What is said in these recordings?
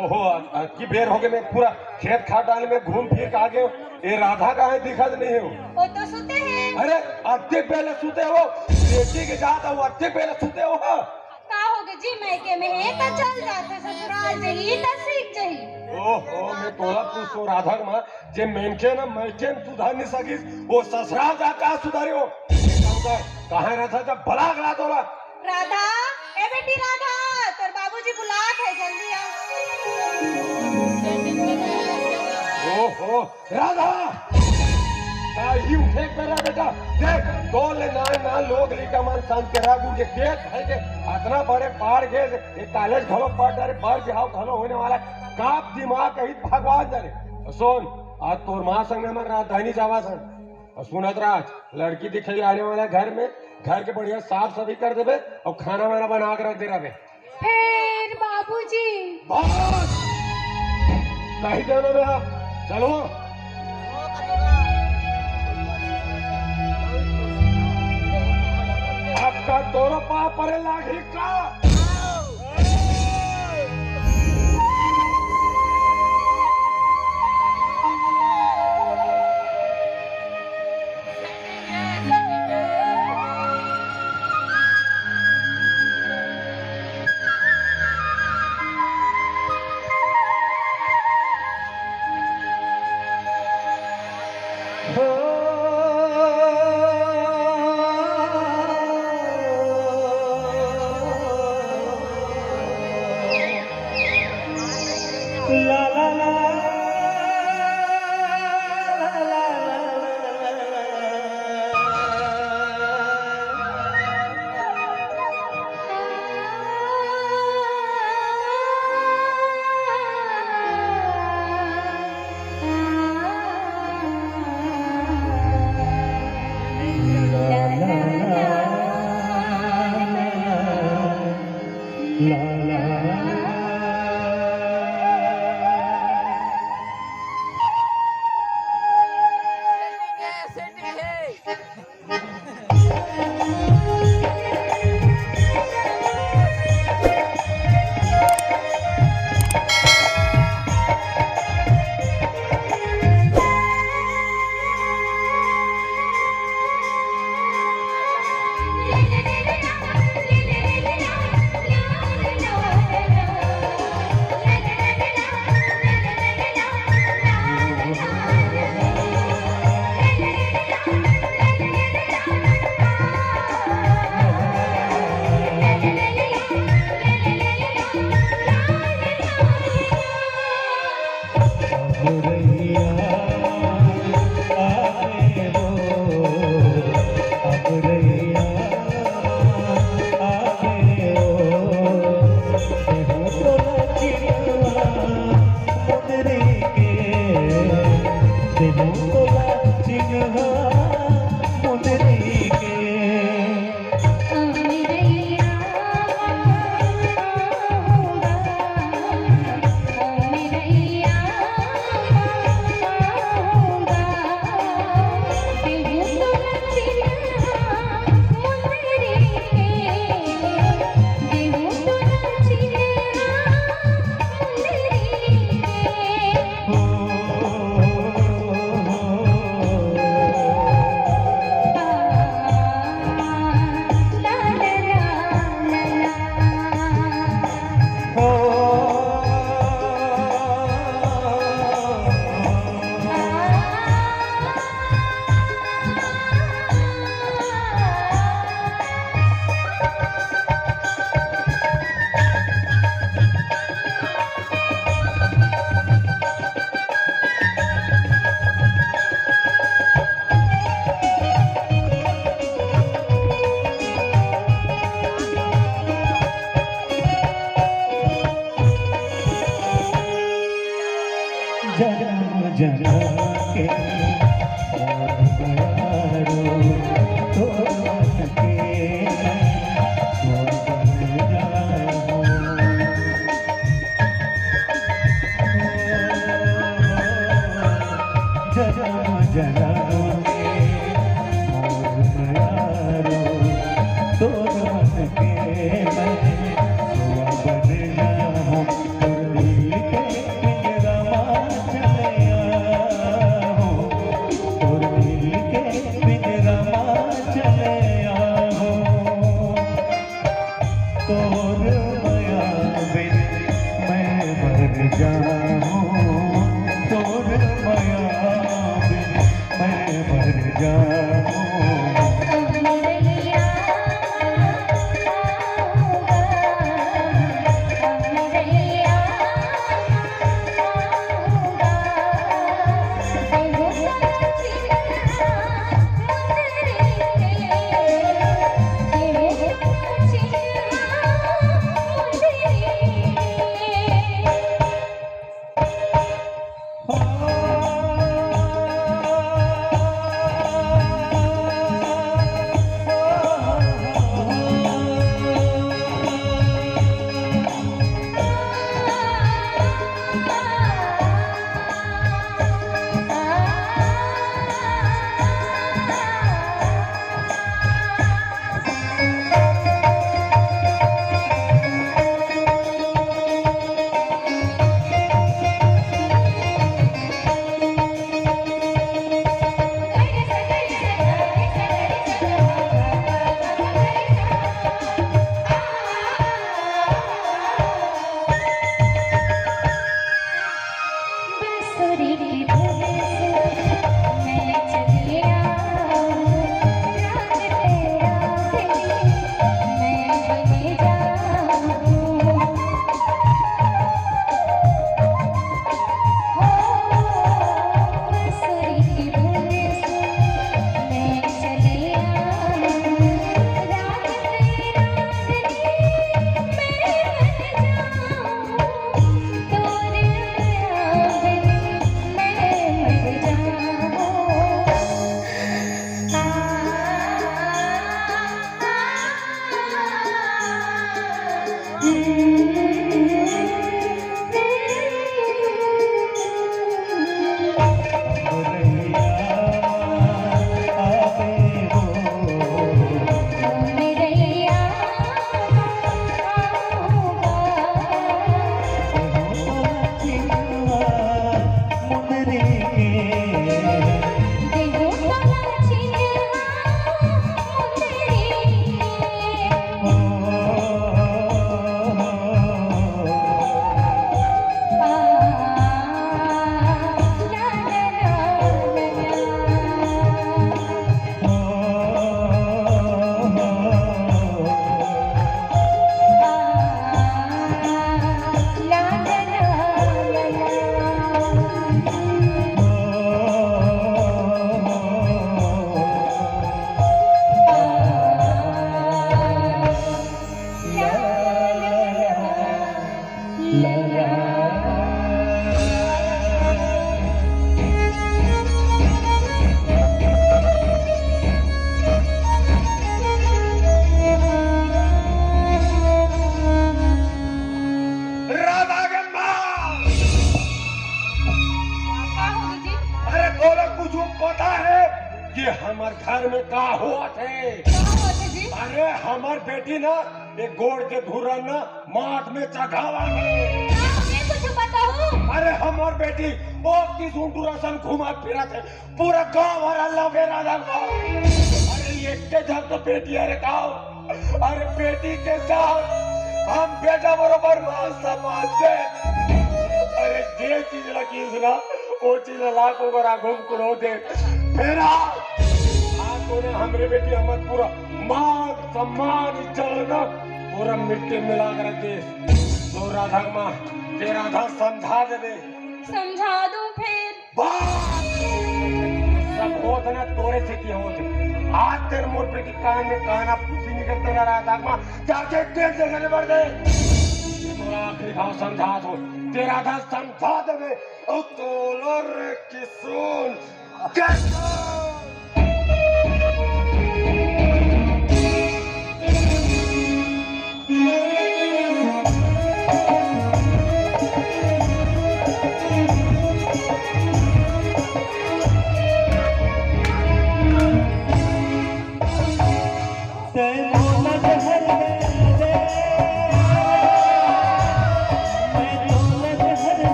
ओहो की बेर हो गए मैं पूरा खेत खाट डाले में घूम फिर के आ गए। ये राधा का है दिखत नहीं हो। वो तो सोते हैं। अरे अत्ते पहले सुते हो बेटी के जात हो अत्ते पहले सुते हो। का होगे जी मैके में है तो चल जाते ससुराल जही तो सीख जही। ओहो मैं तोला पूछो राधा मां जे मेनके ना मैके सुधार नहीं सकिस वो ससुराल जा का सुधारियो कहां रहता जब भला गला तोला। राधा ए बेटी राधा तोर बाबूजी बुलात है जल्दी आ। ओहो राधा ही उठे मेरा बेटा देख दो ले ना लोग लिखा मन संत के रागू के देख भाई के इतना बड़े पहाड़ के ये कॉलेज घलो पढ़ रहे बाहर के हाउ घलो होने वाला काप दिमाग कहीं भगवान जाने। सुन आज तोर मां संग में राजधानी जावा सन और सुनत राज लड़की दिखाई आने वाला घर में घर के बढ़िया साफ सफाई कर देबे और खाना वाना बना के रख दे रहे। फिर बाबूजी बस कहीं देना मेरा चलो आपका दोनों पाप परे लागी का। अरे हमार बेटी ना एक गोड़ के धुरन ना माथ में चढ़ावा गए। ये कुछ बताओ। अरे हमार बेटी वो की सुंटूरा सन घुमा फिरा थे पूरा गांव भरा लगे राधा को। अरे ये के जब तो बेटी अरे काओ अरे बेटी के साथ हम बेटा बरोबर मान सम्मान दे। अरे जे चीज लगी ना वो चीज लाखों बड़ा घूम कुड़ो दे मेरा आज तूने हमरे बेटी हमर पूरा मान सम्मान इज्जत ना पूरा मिट्टी मिला कर दे। तो राधा माँ तेरा था समझा दे। समझा दूं फिर। सब होत ना तोरे से की होत आज तेरे मोर बेटी कान में काना खुशी निकलते ना राधा माँ जाके देख देखने बढ़ दे। मोरा आखिरी भाव समझा दो तेरा था समझा दे ओ तोलर की सुन कैसा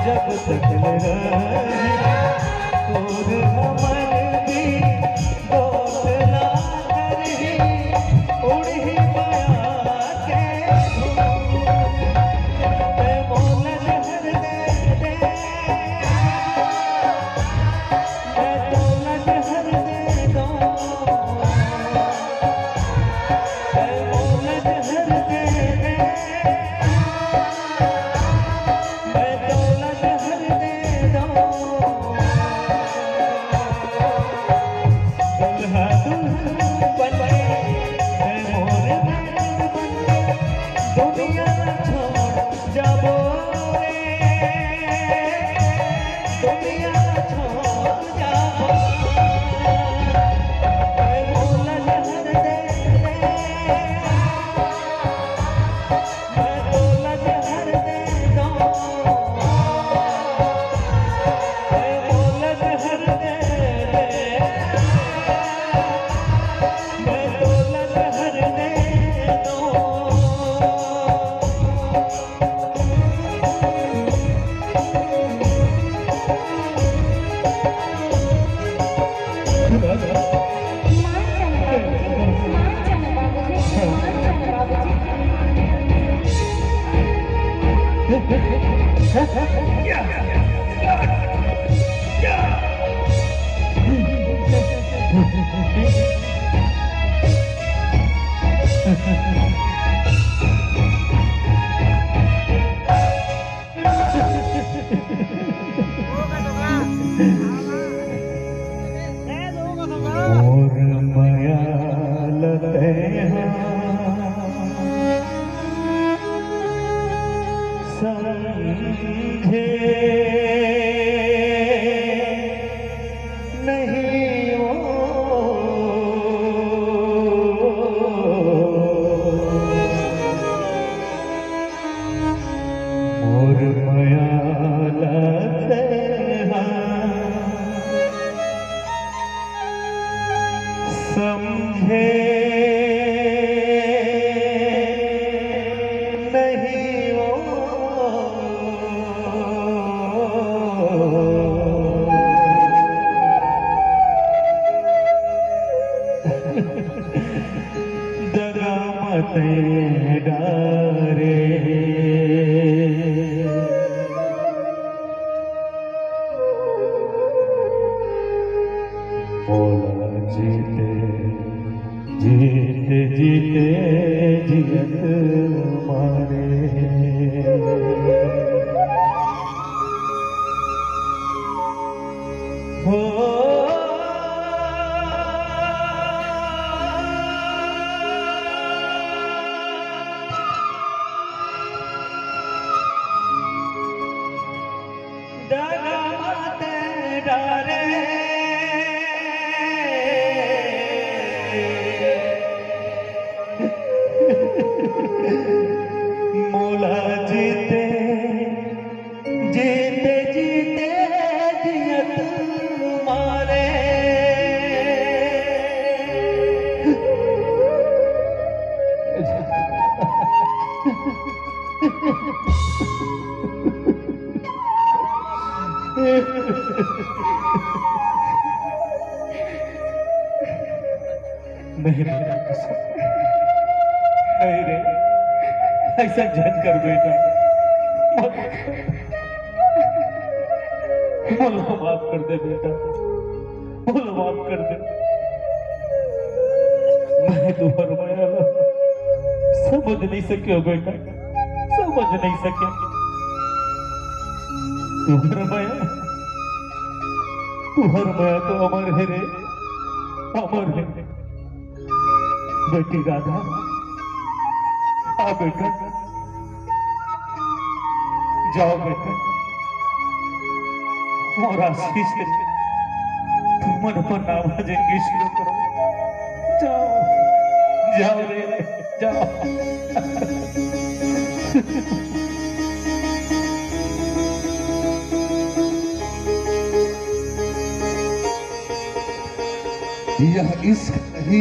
जब तक रही और हमर भी गोसला करही उड़ी माया के मोल जहर दे दे मैं मोल जहर दे दो मैं मोल जहर दे दे मैं मोल जहर दे दो दुल्हा दुल्हन बन मैं मोर बन दुनिया छोड़ जाबो रे दुनिया छोड़ जाबो मैं मोल जहर दे दे मैं मोल जहर दे दो मैं मोल जहर दे दे मैं मोल जहर दे दो मोर माया लते समझे नहीं मोर माया लते समझे नहीं दगा मत डारे बोला जीते जीते जीते जियत मारे हो डगा मत डारे मोला जीते जीते जीते जियत मारे नहीं मेरा कसम नहीं रे ऐसा जन कर बेटा बोलो माफ कर दे बेटा बोलो माफ कर दे मैं तुम्हारा समझ नहीं सके बेटा समझ नहीं सके तुम्हारा माया तो अमर है रे अमर है बेटी राधा आ बेटा जाओ बेटा मोर आशीष है तुम मन पर नामाज की शुरू करो जाओ जाओ रे जाओ यह इश्क ही